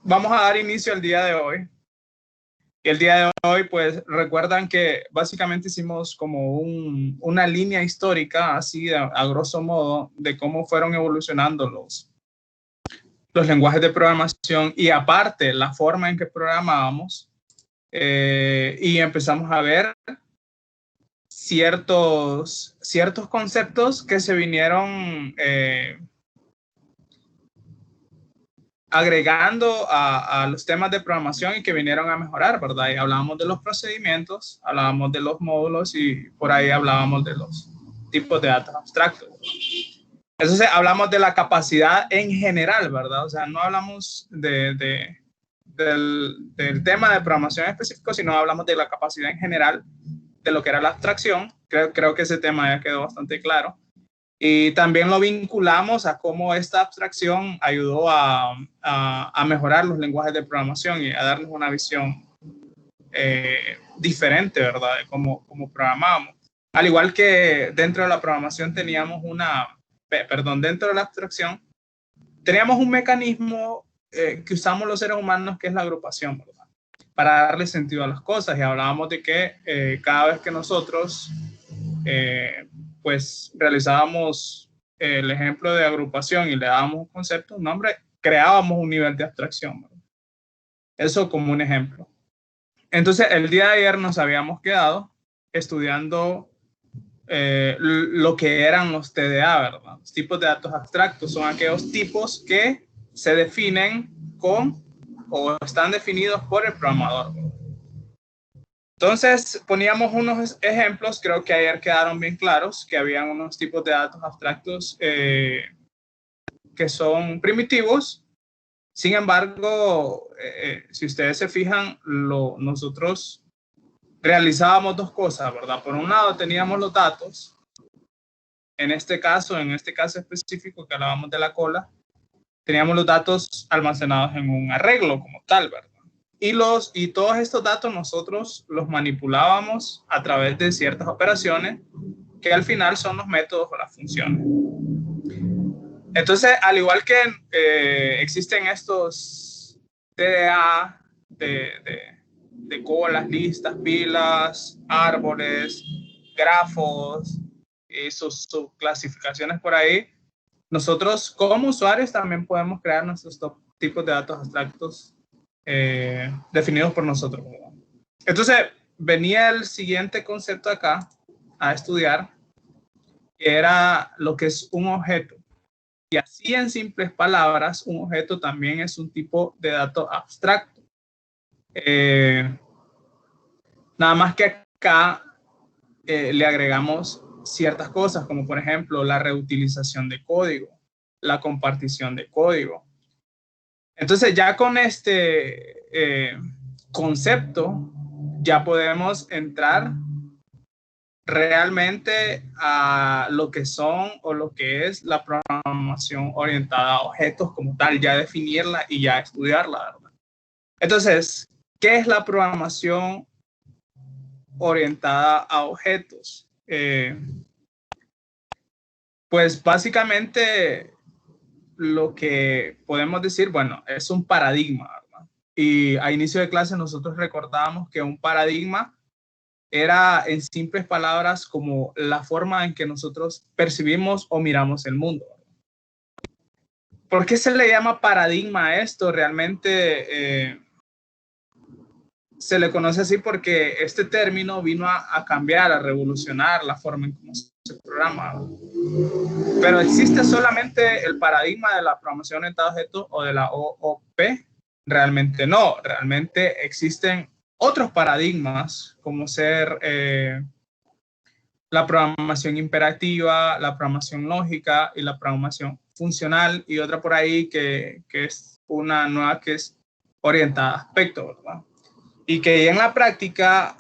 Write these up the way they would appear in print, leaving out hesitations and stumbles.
vamos a dar inicio al día de hoy. Y el día de hoy, pues, recuerdan que básicamente hicimos como una línea histórica, así a grosso modo, de cómo fueron evolucionando los lenguajes de programación y aparte la forma en que programábamos. Y empezamos a ver ciertos conceptos que se vinieron agregando a los temas de programación y que vinieron a mejorar, ¿verdad? Y hablábamos de los procedimientos, hablábamos de los módulos y por ahí hablábamos de los tipos de datos abstractos. Entonces hablamos de la capacidad en general, ¿verdad? O sea, no hablamos del tema de programación específico, sino hablamos de la capacidad en general de lo que era la abstracción. Creo que ese tema ya quedó bastante claro. Y también lo vinculamos a cómo esta abstracción ayudó a mejorar los lenguajes de programación y a darnos una visión diferente, ¿verdad? De cómo programábamos. Al igual que dentro de la programación teníamos dentro de la abstracción, teníamos un mecanismo que usamos los seres humanos, que es la agrupación, ¿verdad? Para darle sentido a las cosas. Y hablábamos de que cada vez que nosotros pues realizábamos el ejemplo de agrupación y le dábamos un concepto, un nombre, creábamos un nivel de abstracción, ¿verdad? Eso como un ejemplo. Entonces, el día de ayer nos habíamos quedado estudiando lo que eran los TDA, ¿verdad? Los tipos de datos abstractos son aquellos tipos que se definen con o están definidos por el programador, ¿verdad? Entonces poníamos unos ejemplos, creo que ayer quedaron bien claros, que habían unos tipos de datos abstractos que son primitivos. Sin embargo, si ustedes se fijan, nosotros realizábamos dos cosas, ¿verdad? Por un lado teníamos los datos, en este caso específico que hablábamos de la cola, teníamos los datos almacenados en un arreglo como tal, ¿verdad? Y todos estos datos nosotros los manipulábamos a través de ciertas operaciones que al final son los métodos o las funciones. Entonces, al igual que existen estos TDA de colas, listas, pilas, árboles, grafos y sus clasificaciones por ahí, nosotros como usuarios también podemos crear nuestros tipos de datos abstractos definidos por nosotros, ¿verdad? Entonces, venía el siguiente concepto acá a estudiar, que era lo que es un objeto. Y así en simples palabras, un objeto también es un tipo de dato abstracto. Nada más que acá le agregamos ciertas cosas, como por ejemplo la reutilización de código, la compartición de código. Entonces ya con este concepto ya podemos entrar realmente a lo que son o lo que es la programación orientada a objetos como tal, ya definirla y ya estudiarla, ¿verdad? Entonces, ¿qué es la programación orientada a objetos? Pues básicamente lo que podemos decir, bueno, es un paradigma, ¿verdad? Y a inicio de clase nosotros recordábamos que un paradigma era, en simples palabras, como la forma en que nosotros percibimos o miramos el mundo. ¿Por qué se le llama paradigma a esto? Realmente se le conoce así porque este término vino a cambiar, a revolucionar la forma en cómo se programa. Pero ¿existe solamente el paradigma de la programación orientada a objetos o de la OOP? Realmente no. Realmente existen otros paradigmas, como ser la programación imperativa, la programación lógica y la programación funcional, y otra por ahí que es una nueva que es orientada a aspectos, ¿verdad? Y que en la práctica,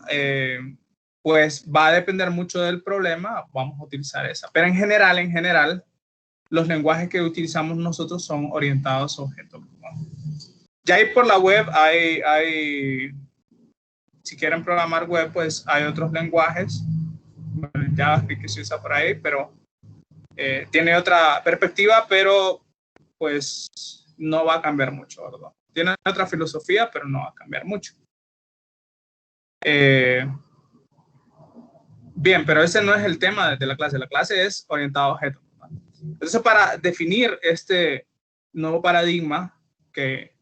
pues va a depender mucho del problema, vamos a utilizar esa. Pero en general, los lenguajes que utilizamos nosotros son orientados a objetos, ¿verdad? Ya ahí por la web si quieren programar web, pues hay otros lenguajes, JavaScript que se usa por ahí, pero tiene otra perspectiva, pero pues no va a cambiar mucho, ¿verdad? Tiene otra filosofía, pero no va a cambiar mucho. Bien, pero ese no es el tema de la clase. La clase es orientada a objetos. Entonces, para definir este nuevo paradigma, que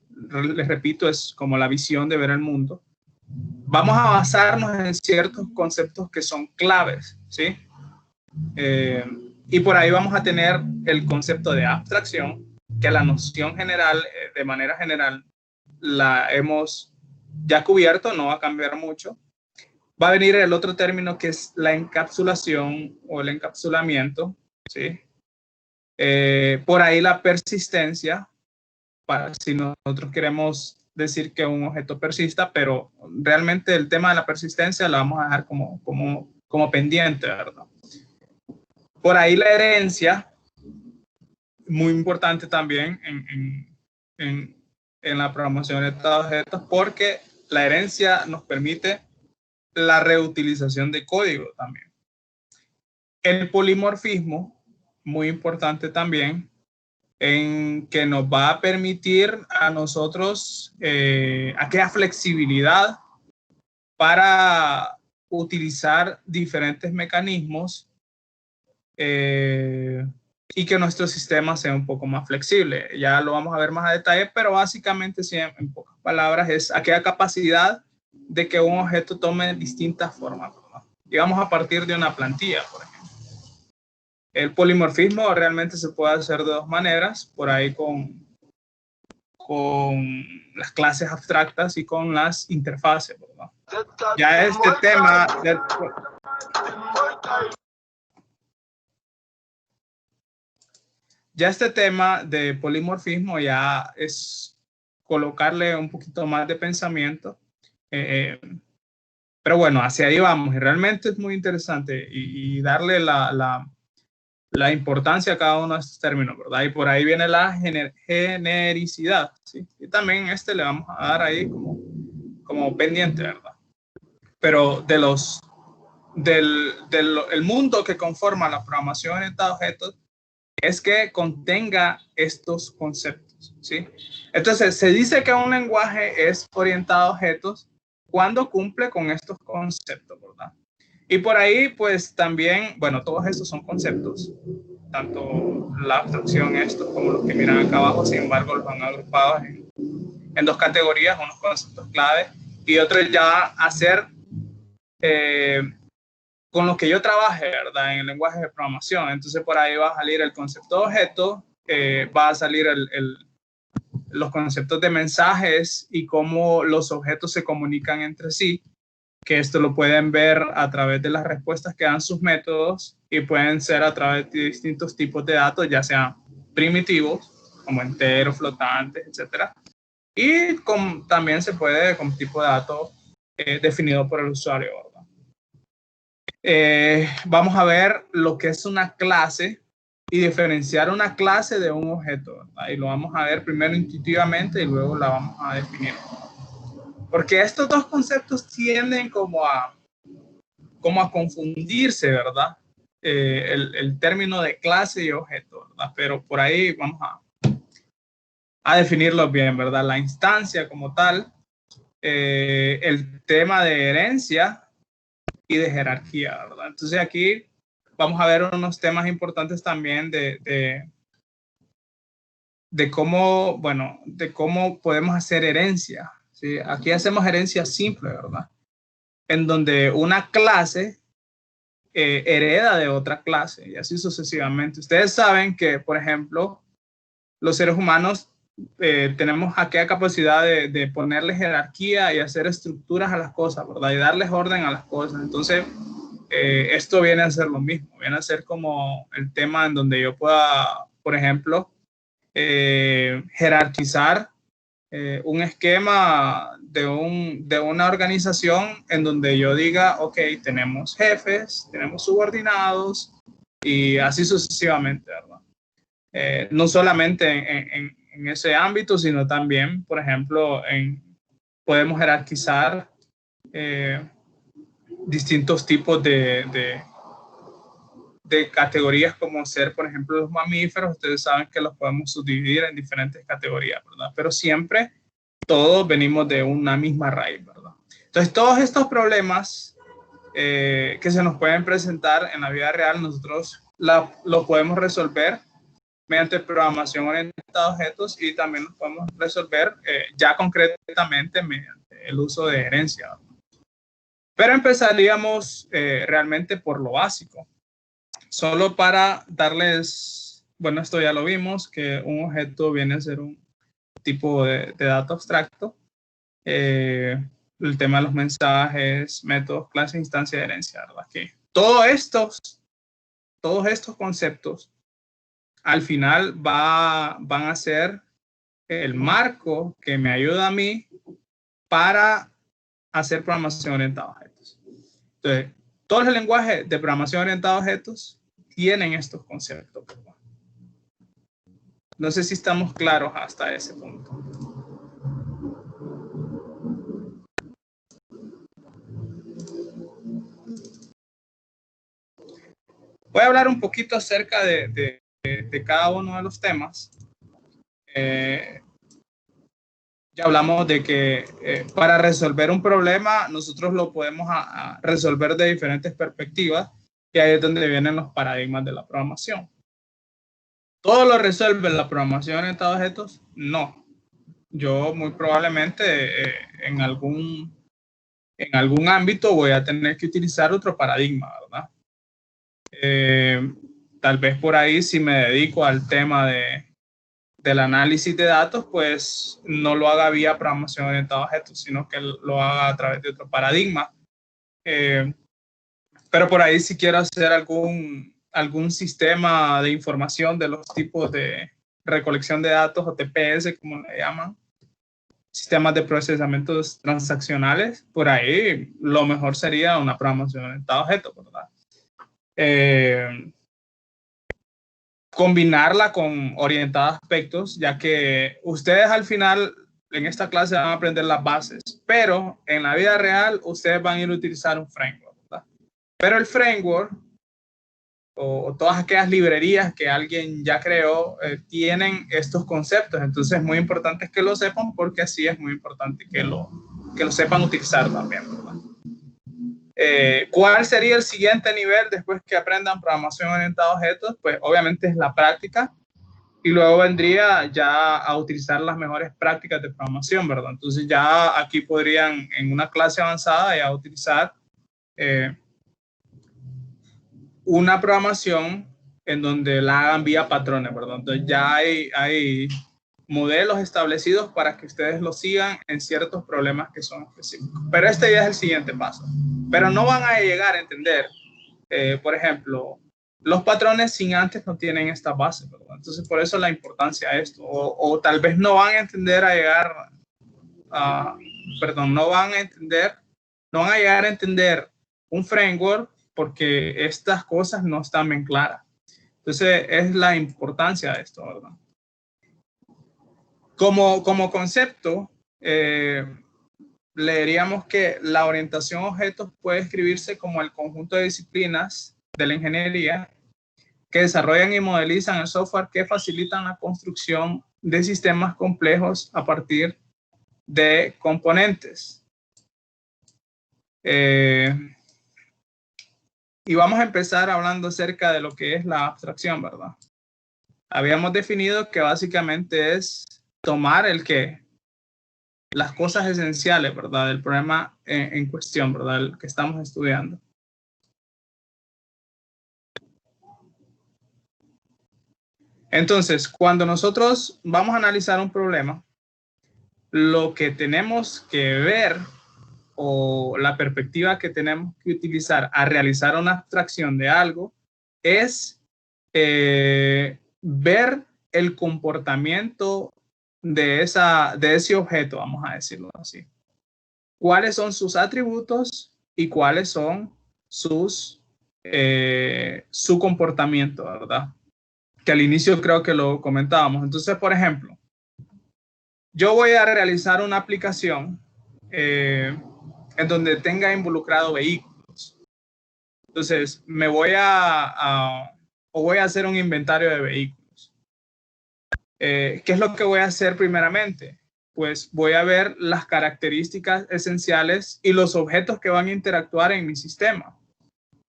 les repito, es como la visión de ver el mundo, vamos a basarnos en ciertos conceptos que son claves, ¿sí? Y por ahí vamos a tener el concepto de abstracción, que la noción general, de manera general, la hemos ya cubierto, no va a cambiar mucho. Va a venir el otro término que es la encapsulación o el encapsulamiento, ¿sí? Por ahí la persistencia, para si nosotros queremos decir que un objeto persista, pero realmente el tema de la persistencia lo vamos a dejar como pendiente, ¿verdad? Por ahí la herencia, muy importante también en la programación de estos objetos, porque la herencia nos permite la reutilización de código también. El polimorfismo, muy importante también, en que nos va a permitir a nosotros aquella flexibilidad para utilizar diferentes mecanismos y que nuestro sistema sea un poco más flexible. Ya lo vamos a ver más a detalle, pero básicamente, sí, en pocas palabras, es aquella capacidad de que un objeto tome distintas formas, ¿no? Digamos a partir de una plantilla, por ejemplo. El polimorfismo realmente se puede hacer de dos maneras, por ahí con las clases abstractas y con las interfaces, ¿verdad? Ya este tema de polimorfismo ya es colocarle un poquito más de pensamiento, pero bueno, hacia ahí vamos y realmente es muy interesante y darle la importancia a cada uno de estos términos, ¿verdad? Y por ahí viene la genericidad, ¿sí? Y también le vamos a dar ahí como pendiente, ¿verdad? Pero el mundo que conforma la programación orientada a objetos es que contenga estos conceptos, ¿sí? Entonces, se dice que un lenguaje es orientado a objetos cuando cumple con estos conceptos, ¿verdad? Y por ahí, pues también, bueno, todos estos son conceptos, tanto la abstracción, estos como los que miran acá abajo, sin embargo, los han agrupado en dos categorías, unos conceptos clave y otros ya hacer con los que yo trabaje, ¿verdad? En el lenguaje de programación. Entonces, por ahí va a salir el concepto de objeto, va a salir los conceptos de mensajes y cómo los objetos se comunican entre sí, que esto lo pueden ver a través de las respuestas que dan sus métodos y pueden ser a través de distintos tipos de datos, ya sean primitivos, como enteros, flotantes, etcétera. Y también se puede con tipo de datos definido por el usuario, ¿verdad? Vamos a ver lo que es una clase y diferenciar una clase de un objeto, ¿verdad? Y lo vamos a ver primero intuitivamente y luego la vamos a definir. Porque estos dos conceptos tienden como a confundirse, ¿verdad? El término de clase y objeto, ¿verdad? Pero por ahí vamos a definirlo bien, ¿verdad? La instancia como tal, el tema de herencia y de jerarquía, ¿verdad? Entonces aquí vamos a ver unos temas importantes también de cómo, bueno, de cómo podemos hacer herencia, ¿sí? Aquí hacemos herencia simple, ¿verdad? En donde una clase hereda de otra clase y así sucesivamente. Ustedes saben que, por ejemplo, los seres humanos tenemos aquella capacidad de ponerle jerarquía y hacer estructuras a las cosas, ¿verdad? Y darles orden a las cosas. Entonces, esto viene a ser lo mismo, viene a ser como el tema en donde yo pueda, por ejemplo, jerarquizar un esquema de una organización en donde yo diga, ok, tenemos jefes, tenemos subordinados y así sucesivamente, ¿verdad? No solamente en ese ámbito, sino también, por ejemplo, podemos jerarquizar distintos tipos de categorías como ser, por ejemplo, los mamíferos. Ustedes saben que los podemos subdividir en diferentes categorías, ¿verdad? Pero siempre todos venimos de una misma raíz, ¿verdad? Entonces, todos estos problemas que se nos pueden presentar en la vida real, nosotros lo podemos resolver mediante programación orientada a objetos y también los podemos resolver ya concretamente mediante el uso de herencia, ¿verdad? Pero empezaríamos realmente por lo básico. Solo para darles, bueno, esto ya lo vimos, que un objeto viene a ser un tipo de dato abstracto. El tema de los mensajes, métodos, clases, instancia de herencia, ¿verdad? Que todos estos conceptos al final van a ser el marco que me ayuda a mí para hacer programación orientada a objetos. Entonces, todos los lenguajes de programación orientada a objetos tienen estos conceptos. No sé si estamos claros hasta ese punto. Voy a hablar un poquito acerca de cada uno de los temas. Ya hablamos de que para resolver un problema nosotros lo podemos resolver de diferentes perspectivas y ahí es donde vienen los paradigmas de la programación. ¿Todo lo resuelve la programación orientada a objetos? No. Yo muy probablemente en algún ámbito voy a tener que utilizar otro paradigma, ¿verdad? Tal vez por ahí si me dedico al tema del análisis de datos, pues no lo haga vía programación orientada a objetos, sino que lo haga a través de otro paradigma. Pero por ahí si quiero hacer algún sistema de información de los tipos de recolección de datos o TPS, como le llaman, sistemas de procesamientos transaccionales, por ahí lo mejor sería una programación orientada a objetos, ¿verdad? Combinarla con orientada a aspectos, ya que ustedes al final en esta clase van a aprender las bases, pero en la vida real ustedes van a ir a utilizar un framework, ¿verdad? Pero el framework o todas aquellas librerías que alguien ya creó tienen estos conceptos, entonces es muy importante que lo sepan porque así es muy importante que lo sepan utilizar también, ¿verdad? ¿Cuál sería el siguiente nivel después que aprendan programación orientada a objetos? Pues obviamente es la práctica y luego vendría ya a utilizar las mejores prácticas de programación, ¿verdad? Entonces ya aquí podrían en una clase avanzada ya utilizar una programación en donde la hagan vía patrones, ¿verdad? Entonces ya hay modelos establecidos para que ustedes lo sigan en ciertos problemas que son específicos. Pero este ya es el siguiente paso. Pero no van a llegar a entender, por ejemplo, los patrones sin antes no tienen esta base, ¿verdad? Entonces por eso la importancia de esto. O tal vez no van a entender a llegar a, no van a llegar a entender un framework porque estas cosas no están bien claras. Entonces es la importancia de esto, ¿verdad? Como concepto, leeríamos que la orientación a objetos puede escribirse como el conjunto de disciplinas de la ingeniería que desarrollan y modelizan el software que facilitan la construcción de sistemas complejos a partir de componentes. Y vamos a empezar hablando acerca de lo que es la abstracción, ¿verdad? Habíamos definido que básicamente es tomar las cosas esenciales, ¿verdad? Del problema en cuestión, ¿verdad? El que estamos estudiando. Entonces, cuando nosotros vamos a analizar un problema, lo que tenemos que ver o la perspectiva que tenemos que utilizar a realizar una abstracción de algo es ver el comportamiento de ese objeto, vamos a decirlo así. ¿Cuáles son sus atributos y cuáles son su comportamiento, ¿verdad? Que al inicio creo que lo comentábamos. Entonces, por ejemplo, yo voy a realizar una aplicación en donde tenga involucrado vehículos. Entonces, voy a hacer un inventario de vehículos. ¿Qué es lo que voy a hacer primeramente? pues voy a ver las características esenciales y los objetos que van a interactuar en mi sistema.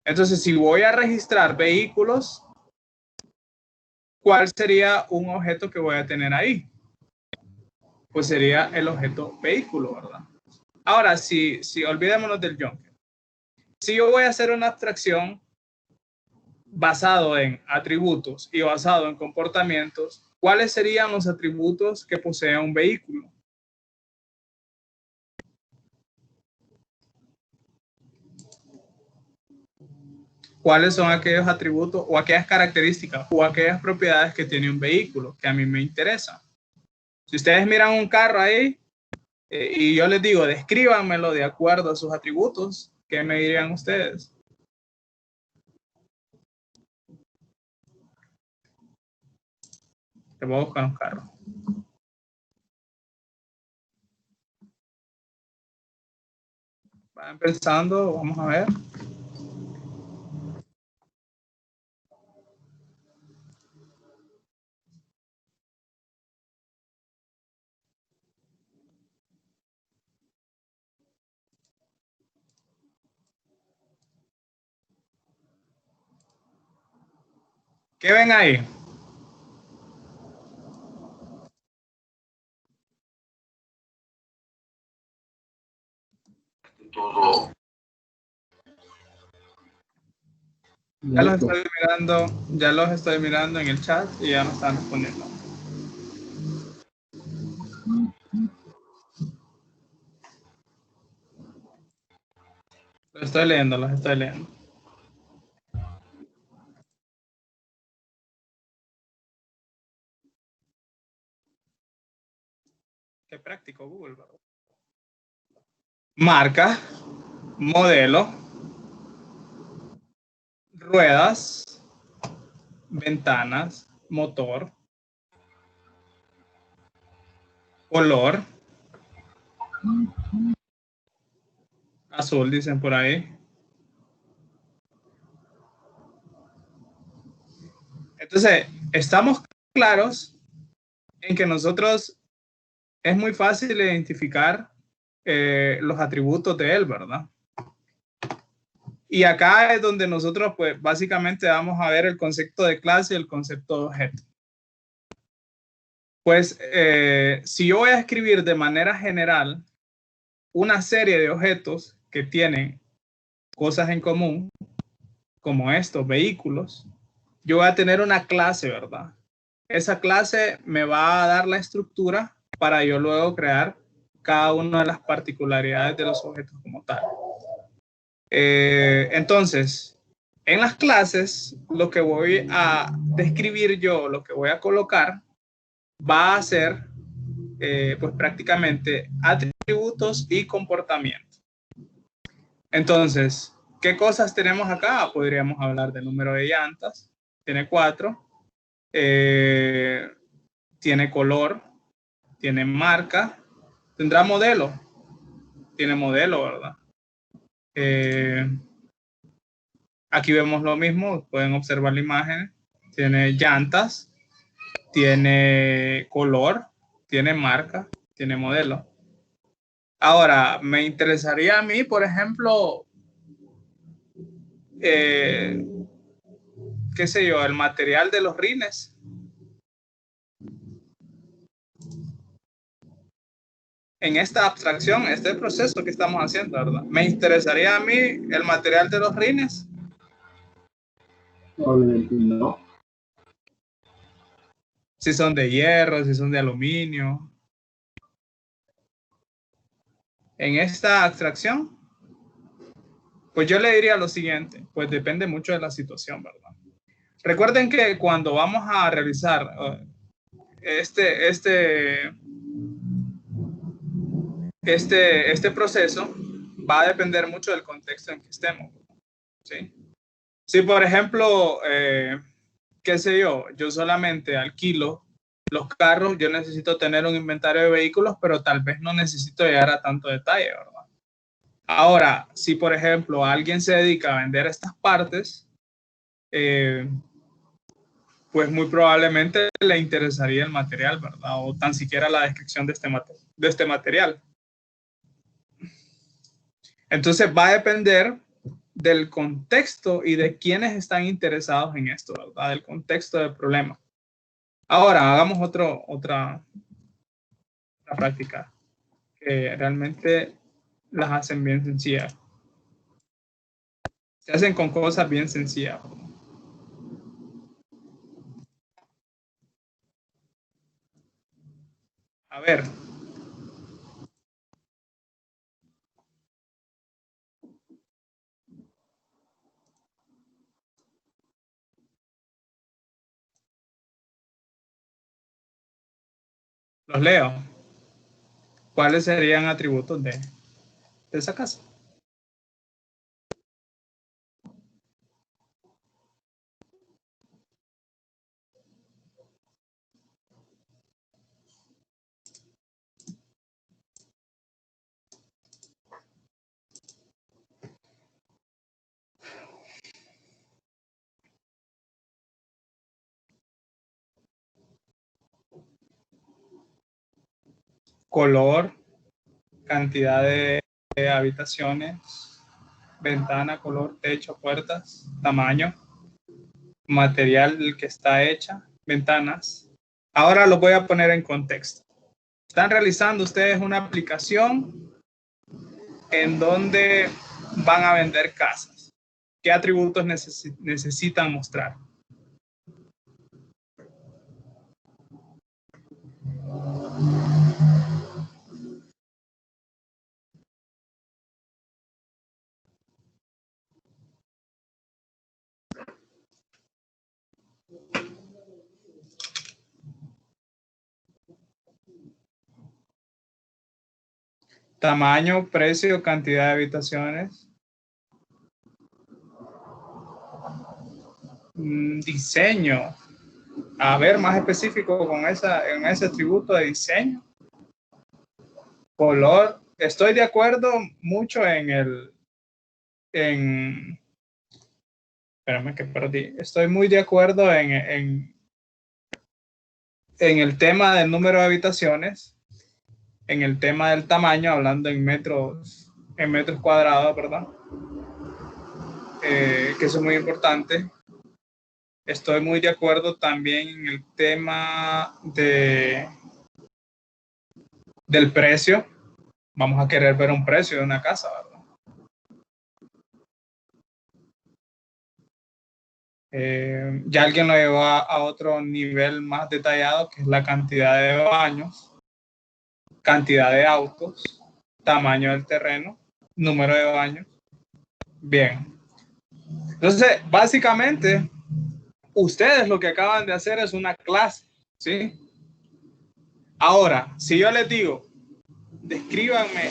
Entonces, si voy a registrar vehículos, ¿cuál sería un objeto que voy a tener ahí? Pues sería el objeto vehículo, ¿verdad? Ahora, si olvidémonos del Junker. Si yo voy a hacer una abstracción basado en atributos y basado en comportamientos, ¿cuáles serían los atributos que posee un vehículo? ¿Cuáles son aquellos atributos o aquellas características o aquellas propiedades que tiene un vehículo que a mí me interesan? Si ustedes miran un carro ahí y yo les digo, descríbanmelo de acuerdo a sus atributos, ¿qué me dirían ustedes? Te voy a buscar un carro. Va empezando, vamos a ver. ¿Qué ven ahí? Todo. Ya los estoy mirando en el chat y ya me están respondiendo. Los estoy leyendo. Qué práctico Google, ¿verdad? Marca, modelo, ruedas, ventanas, motor, color, azul dicen por ahí. Entonces, estamos claros en que nosotros es muy fácil identificar los atributos de él, ¿verdad? Y acá es donde nosotros, pues, básicamente vamos a ver el concepto de clase y el concepto de objeto. Pues, si yo voy a escribir de manera general una serie de objetos que tienen cosas en común, como estos vehículos, yo voy a tener una clase, ¿verdad? Esa clase me va a dar la estructura para yo luego crear cada una de las particularidades de los objetos como tal. Entonces, en las clases, lo que voy a describir yo, lo que voy a colocar, va a ser, pues prácticamente, atributos y comportamientos. Entonces, ¿qué cosas tenemos acá? Podríamos hablar del número de llantas. Tiene 4. Tiene color. Tiene marca. Tendrá modelo. Tiene modelo, ¿verdad? Aquí vemos lo mismo. Pueden observar la imagen. Tiene llantas. Tiene color. Tiene marca. Tiene modelo. Ahora, me interesaría a mí, por ejemplo, qué sé yo, el material de los rines. En esta abstracción, este proceso que estamos haciendo, ¿verdad? Me interesaría a mí el material de los rines. No. Si son de hierro, si son de aluminio. En esta abstracción, pues yo le diría lo siguiente, pues depende mucho de la situación, ¿verdad? Recuerden que cuando vamos a realizar este proceso, va a depender mucho del contexto en que estemos, ¿sí? Si, por ejemplo, qué sé yo solamente alquilo los carros, yo necesito tener un inventario de vehículos, pero tal vez no necesito llegar a tanto detalle, ¿verdad? Ahora, si por ejemplo alguien se dedica a vender estas partes, pues muy probablemente le interesaría el material, ¿verdad? O tan siquiera la descripción de este material. Entonces va a depender del contexto y de quiénes están interesados en esto, ¿verdad? Del contexto del problema. Ahora, hagamos otra práctica que realmente las hacen bien sencillas. Se hacen con cosas bien sencillas. A ver. Los leo. ¿Cuáles serían atributos de esa casa? Color, cantidad de habitaciones, ventana, color, techo, puertas, tamaño, material del que está hecha, ventanas. Ahora lo voy a poner en contexto. Están realizando ustedes una aplicación en donde van a vender casas. ¿Qué atributos necesitan mostrar? Tamaño, precio, cantidad de habitaciones. Diseño. A ver, más específico en ese atributo de diseño. Color. Estoy de acuerdo mucho espérame que perdí. Estoy muy de acuerdo en el tema del número de habitaciones, en el tema del tamaño, hablando en metros cuadrados, ¿verdad? Que eso es muy importante. Estoy muy de acuerdo también en el tema del precio. Vamos a querer ver un precio de una casa, ¿verdad? Ya alguien lo llevó a otro nivel más detallado, que es la cantidad de baños, cantidad de autos, tamaño del terreno, número de baños. Bien. Entonces, básicamente, ustedes lo que acaban de hacer es una clase, ¿sí? Ahora, si yo les digo, descríbanme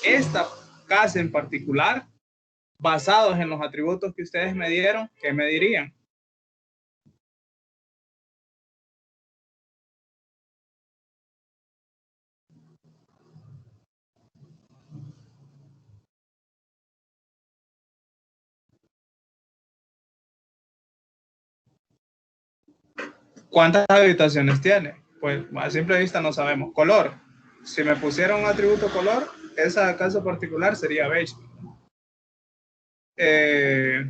esta casa en particular, basados en los atributos que ustedes me dieron, ¿qué me dirían? ¿Cuántas habitaciones tiene? Pues a simple vista no sabemos. Color. Si me pusiera un atributo color, esa casa particular sería beige. Eh,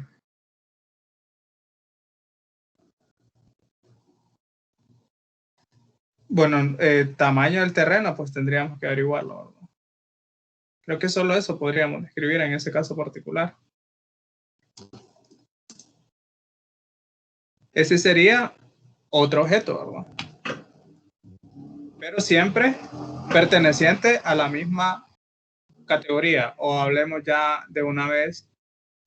bueno, tamaño del terreno, pues tendríamos que averiguarlo, ¿verdad? Creo que solo eso podríamos describir en ese caso particular. Ese sería otro objeto, ¿verdad? Pero siempre perteneciente a la misma categoría, o hablemos ya de una vez,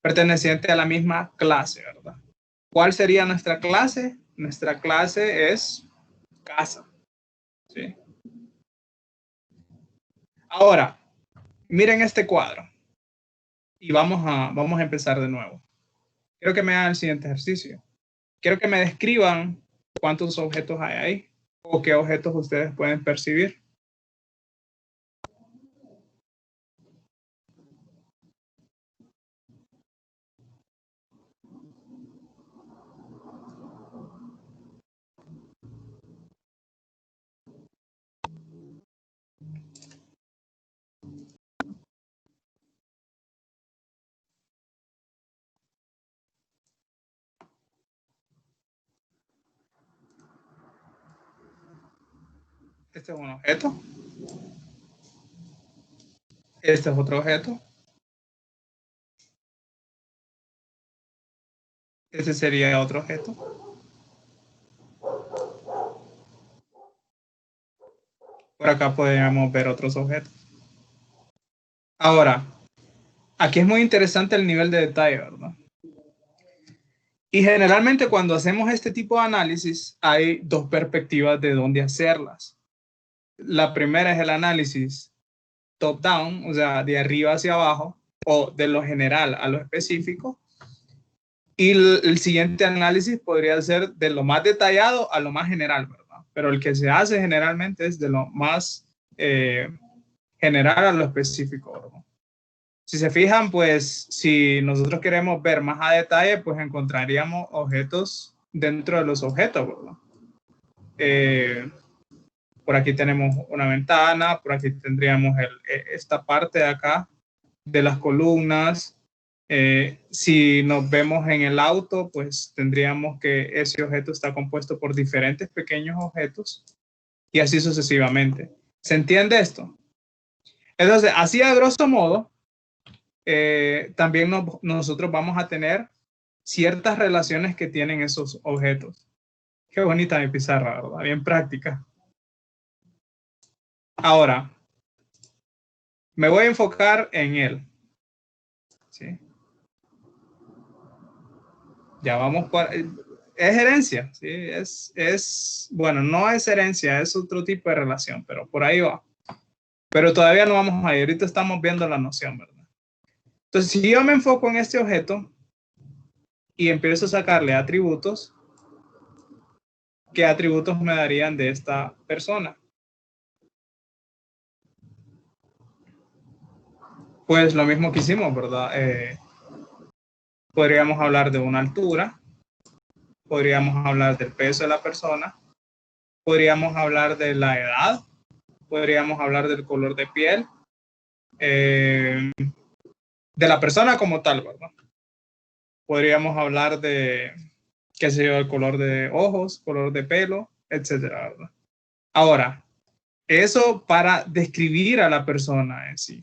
perteneciente a la misma clase, ¿verdad? ¿Cuál sería nuestra clase? Nuestra clase es casa, ¿sí? Ahora, miren este cuadro y vamos a empezar de nuevo. Quiero que me hagan el siguiente ejercicio. Quiero que me describan cuántos objetos hay ahí o qué objetos ustedes pueden percibir. Este es un objeto. Este es otro objeto. Este sería otro objeto. Por acá podríamos ver otros objetos. Ahora, aquí es muy interesante el nivel de detalle, ¿verdad? Y generalmente cuando hacemos este tipo de análisis hay dos perspectivas de dónde hacerlas. La primera es el análisis top-down, o sea, de arriba hacia abajo, o de lo general a lo específico. Y el siguiente análisis podría ser de lo más detallado a lo más general, ¿verdad? Pero el que se hace generalmente es de lo más general a lo específico, ¿verdad? Si se fijan, pues si nosotros queremos ver más a detalle, pues encontraríamos objetos dentro de los objetos, ¿verdad? Por aquí tenemos una ventana, por aquí tendríamos esta parte de acá de las columnas. Si nos vemos en el auto, pues tendríamos que ese objeto está compuesto por diferentes pequeños objetos y así sucesivamente. ¿Se entiende esto? Entonces, así a grosso modo, también nosotros vamos a tener ciertas relaciones que tienen esos objetos. Qué bonita mi pizarra, ¿verdad? Bien práctica. Ahora, me voy a enfocar en él. ¿Sí? Ya vamos por... Es herencia, ¿sí? Bueno, no es herencia, es otro tipo de relación, pero por ahí va. Pero todavía no vamos a ir, ahorita estamos viendo la noción, ¿verdad? Entonces, si yo me enfoco en este objeto y empiezo a sacarle atributos, ¿qué atributos me darían de esta persona? Pues lo mismo que hicimos, ¿verdad? Podríamos hablar de una altura, podríamos hablar del peso de la persona, podríamos hablar de la edad, podríamos hablar del color de piel, de la persona como tal, ¿verdad? Podríamos hablar de, qué sé yo, el color de ojos, color de pelo, etcétera, ¿verdad? Ahora, eso para describir a la persona en sí.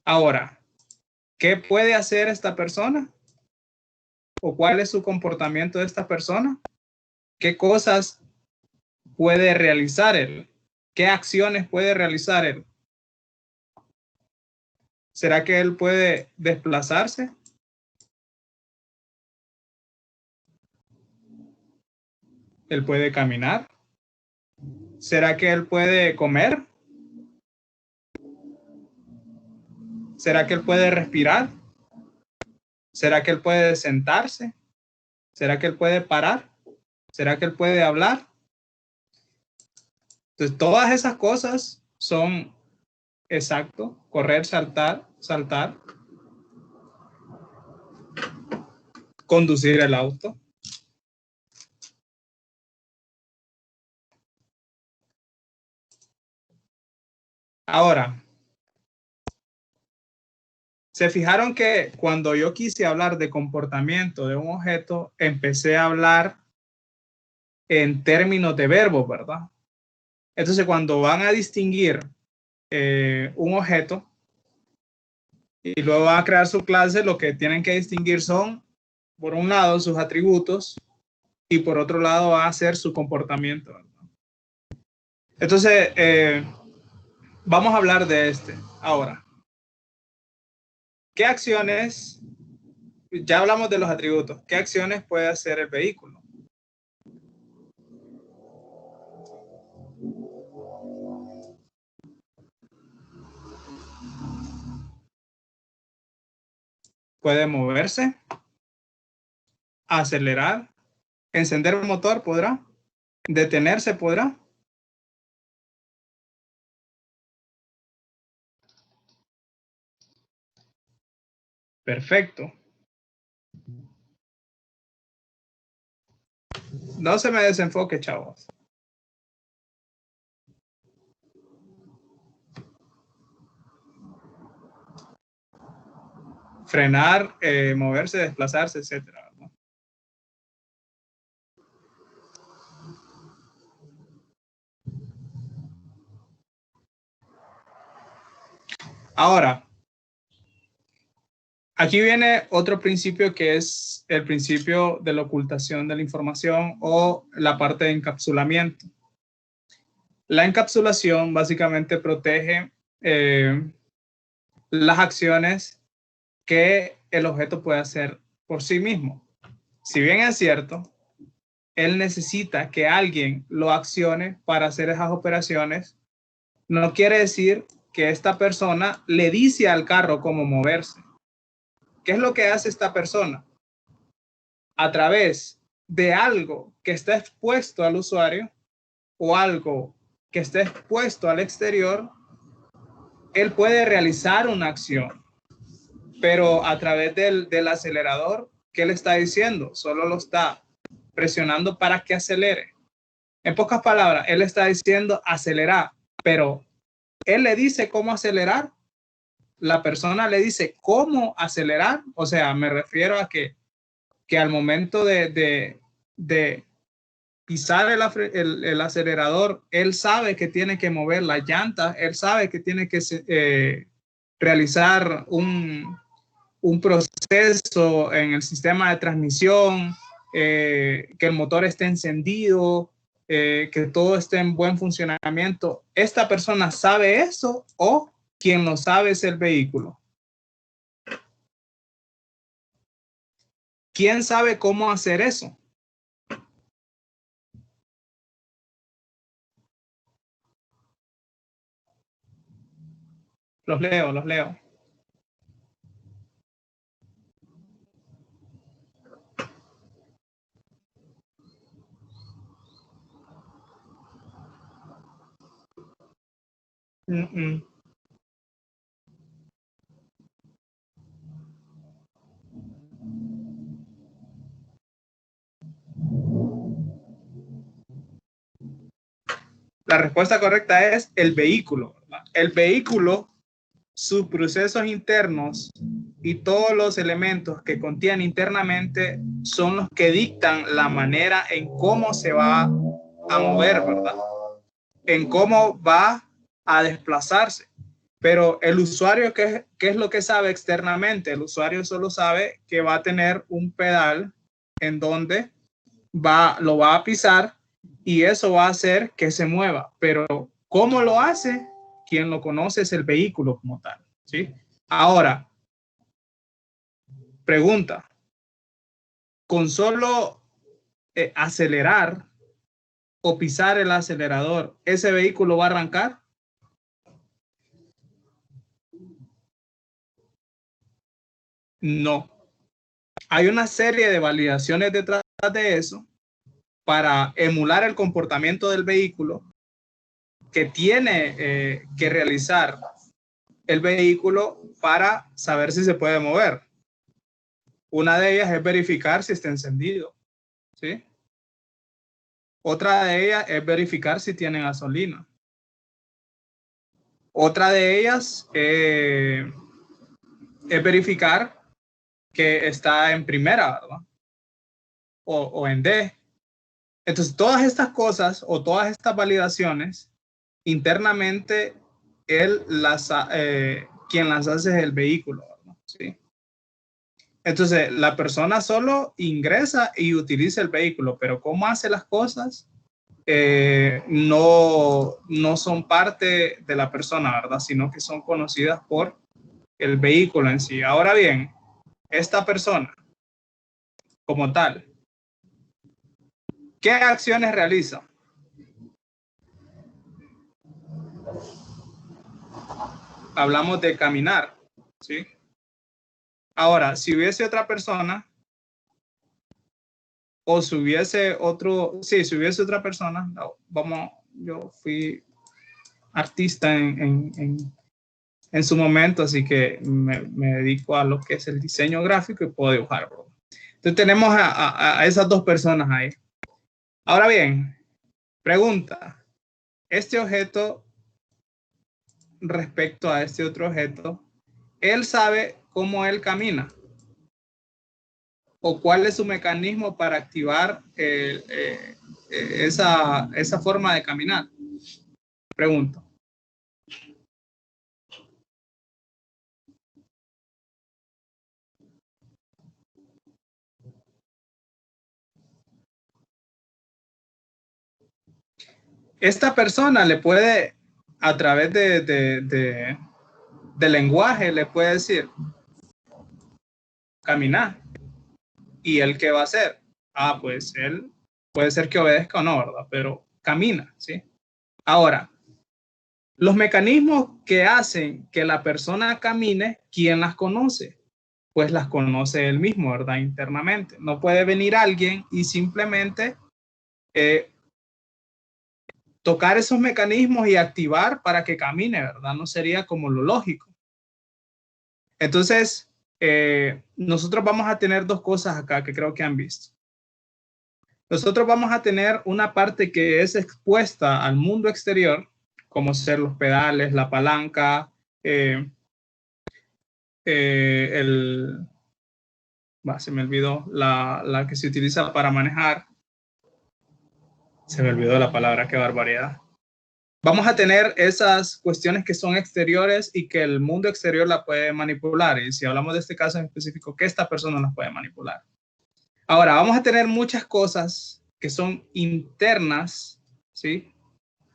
Ahora, ¿qué puede hacer esta persona? ¿O cuál es su comportamiento de esta persona? ¿Qué cosas puede realizar él? ¿Qué acciones puede realizar él? ¿Será que él puede desplazarse? ¿Él puede caminar? ¿Será que él puede comer? ¿Será que él puede respirar? ¿Será que él puede sentarse? ¿Será que él puede parar? ¿Será que él puede hablar? Entonces, todas esas cosas son exacto, correr, saltar, saltar, conducir el auto. Ahora, se fijaron que cuando yo quise hablar de comportamiento de un objeto, empecé a hablar en términos de verbos, ¿verdad? Entonces, cuando van a distinguir un objeto y luego van a crear su clase, lo que tienen que distinguir son, por un lado, sus atributos y por otro lado va a ser su comportamiento, ¿verdad? Entonces, vamos a hablar de este ahora. ¿Qué acciones, ya hablamos de los atributos, qué acciones puede hacer el vehículo? Puede moverse, acelerar, encender el motor, podrá, detenerse, podrá. Perfecto. No se me desenfoque, chavos. frenar, moverse, desplazarse, etcétera, ¿verdad? Ahora, aquí viene otro principio que es el principio de la ocultación de la información o la parte de encapsulamiento. La encapsulación básicamente protege las acciones que el objeto puede hacer por sí mismo. Si bien es cierto, él necesita que alguien lo accione para hacer esas operaciones, no quiere decir que esta persona le dice al carro cómo moverse. ¿Qué es lo que hace esta persona? A través de algo que está expuesto al usuario o algo que esté expuesto al exterior, él puede realizar una acción, pero a través del acelerador, ¿qué le está diciendo? Solo lo está presionando para que acelere. En pocas palabras, él está diciendo acelerar, pero él le dice cómo acelerar. La persona le dice cómo acelerar. O sea, me refiero a que al momento de pisar el acelerador, él sabe que tiene que mover la llanta, él sabe que tiene que realizar un proceso en el sistema de transmisión, que el motor esté encendido, que todo esté en buen funcionamiento. ¿Esta persona sabe eso o quien lo sabe es el vehículo? ¿Quién sabe cómo hacer eso? Los leo, los leo. Mm -mm. La respuesta correcta es el vehículo, ¿verdad? El vehículo, sus procesos internos y todos los elementos que contiene internamente son los que dictan la manera en cómo se va a mover, ¿verdad? En cómo va a desplazarse. Pero el usuario, ¿qué es lo que sabe externamente? El usuario solo sabe que va a tener un pedal en donde lo va a pisar y eso va a hacer que se mueva. Pero ¿cómo lo hace? Quien lo conoce es el vehículo como tal, ¿sí? Ahora, pregunta, con solo acelerar o pisar el acelerador, ¿ese vehículo va a arrancar? No. Hay una serie de validaciones detrás de eso para emular el comportamiento del vehículo que tiene que realizar el vehículo para saber si se puede mover. Una de ellas es verificar si está encendido, ¿sí? Otra de ellas es verificar si tiene gasolina. Otra de ellas es verificar que está en primera, ¿verdad? O en D. Entonces, todas estas cosas o todas estas validaciones, internamente, quien las hace es el vehículo, ¿verdad? ¿Sí? Entonces, la persona solo ingresa y utiliza el vehículo, pero cómo hace las cosas no son parte de la persona, ¿verdad? Sino que son conocidas por el vehículo en sí. Ahora bien, esta persona como tal, ¿qué acciones realiza? Hablamos de caminar, ¿sí? Ahora, si hubiese otra persona o si hubiese otra persona, yo fui artista en su momento, así que me dedico a lo que es el diseño gráfico y puedo dibujar, bro. Entonces tenemos a esas dos personas ahí. Ahora bien, pregunta, este objeto respecto a este otro objeto, él sabe cómo él camina? ¿O cuál es su mecanismo para activar esa forma de caminar? Pregunto. Esta persona le puede, a través de lenguaje, le puede decir, caminar. ¿Y él qué va a hacer? Ah, pues él puede ser que obedezca o no, ¿verdad? Pero camina, ¿sí? Ahora, los mecanismos que hacen que la persona camine, ¿quién las conoce? Pues las conoce él mismo, ¿verdad? Internamente. No puede venir alguien y simplemente tocar esos mecanismos y activar para que camine, ¿verdad? No sería como lo lógico. Entonces, nosotros vamos a tener dos cosas acá que creo que han visto. Nosotros vamos a tener una parte que es expuesta al mundo exterior, como ser los pedales, la palanca, se me olvidó la que se utiliza para manejar. Se me olvidó la palabra, qué barbaridad. Vamos a tener esas cuestiones que son exteriores y que el mundo exterior la puede manipular. Y si hablamos de este caso en específico, que esta persona las puede manipular. Ahora, vamos a tener muchas cosas que son internas, ¿sí?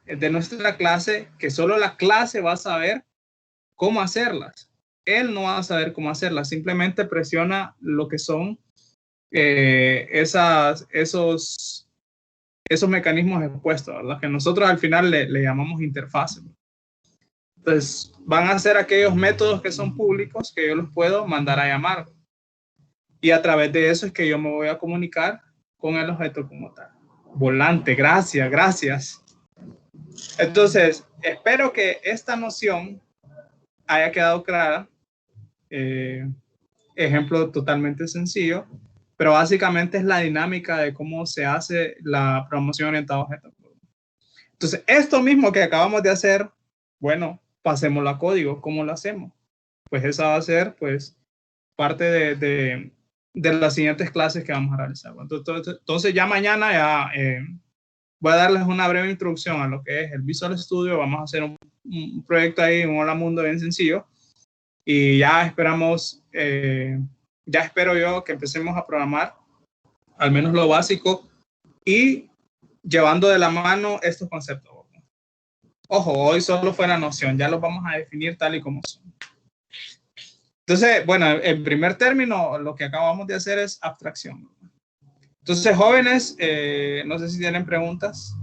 De nuestra clase, que solo la clase va a saber cómo hacerlas. Él no va a saber cómo hacerlas, simplemente presiona lo que son esos mecanismos expuestos, ¿verdad? Que nosotros al final le llamamos interfase. Entonces, van a ser aquellos métodos que son públicos que yo los puedo mandar a llamar. Y a través de eso es que yo me voy a comunicar con el objeto como tal. Volante, gracias, gracias. Entonces, espero que esta noción haya quedado clara. Ejemplo totalmente sencillo, pero básicamente es la dinámica de cómo se hace la programación orientada a objetos. Entonces, esto mismo que acabamos de hacer, bueno, pasémoslo a código. ¿Cómo lo hacemos? Pues esa va a ser, pues, parte de las siguientes clases que vamos a realizar. Entonces ya mañana ya voy a darles una breve introducción a lo que es el Visual Studio. Vamos a hacer un proyecto ahí, un Hola Mundo bien sencillo. Y ya esperamos, ya espero yo que empecemos a programar, al menos lo básico, y llevando de la mano estos conceptos. Ojo, hoy solo fue la noción, ya los vamos a definir tal y como son. Entonces, bueno, en primer término, lo que acabamos de hacer es abstracción. Entonces, jóvenes, no sé si tienen preguntas.